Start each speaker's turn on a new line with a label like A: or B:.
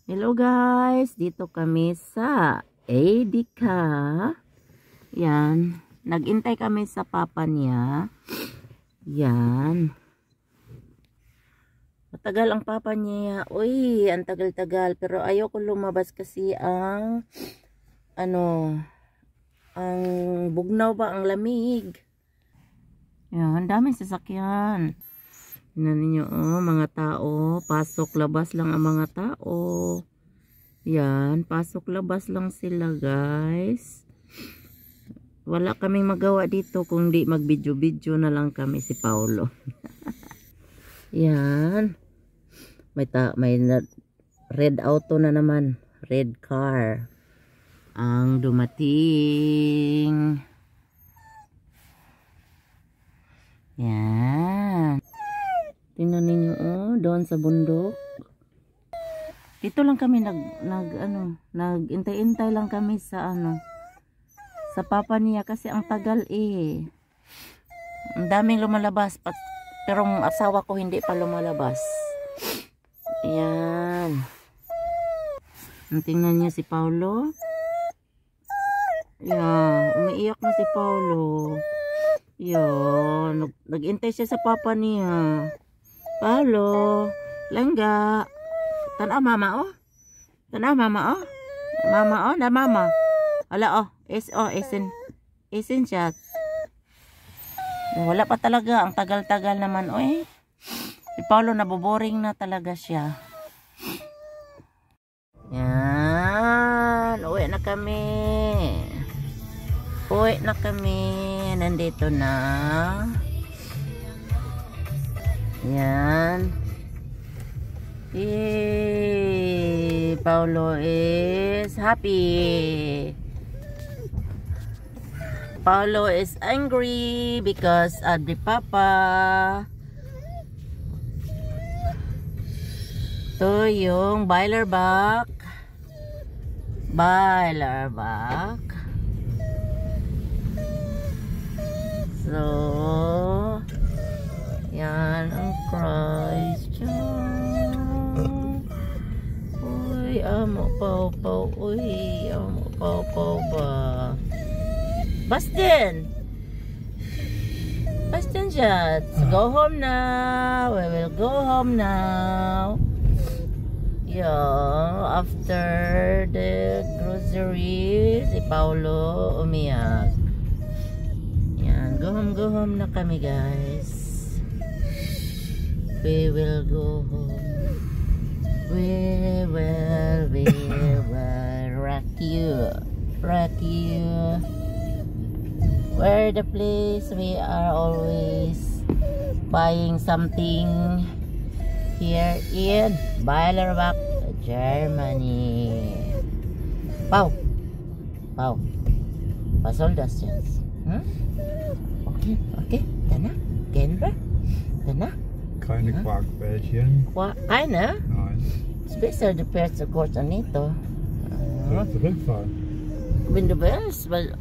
A: Hello guys, dito kami sa Edeka. Yan, nagintay kami sa papa niya. Yan. Matagal ang papa niya. Uy, ang tagal-tagal. Pero ayoko lumabas kasi ang ang bugnaw ba, ang lamig. Yan, daming sasakyan. Tingnan ninyo, oh, mga tao. Pasok, labas lang ang mga tao. Yan, pasok, labas lang sila, guys. Wala kaming magawa dito kung di mag-video-video na lang kami si Paulo. Yan. May red auto na naman. Red car. Ang dumating. Yan. Tingnan ninyo, oh, doon sa bundok. Dito lang kami nag-intay-intay lang kami sa sa papa niya kasi ang tagal eh. Ang daming lumalabas pero ang asawa ko hindi pa lumalabas. Ayan. Tingnan niyo si Paulo. Yan, umiiyak na si Paulo. Yan, nag-intay siya sa papa niya. Paulo, langga. Tanaw mama oh. Tanaw mama oh. Mama oh, na mama. Ala oh, isin siya. Wala pa talaga, ang tagal-tagal naman oh eh. Si Paulo naboboring na talaga siya. Yan, uwi na kami. Uwi na kami. Nandito na. Yan. Paulo is happy. Paulo is angry because the papa. Ito yung boiler back. Boiler back. So, yan ang Christ. Uy, amo pau. Uy, amo pau ba? Bastin shots. Go home now. We will go home now. Yeah, after the groceries, si Paulo umiyak. Yan, go home na kami guys. We will go home. We will rock you. Where the place we are always buying something here in Beilerbach, Germany. Pau. Was soll das jetzt? Okay. Danach? Gehen wir? Danach?
B: Keine Quarkbällchen.
A: Eine?
B: Nein.
A: Es ist besser, du fährst kurz an Nito.
B: Zurückfahren.
A: Wenn du willst, weil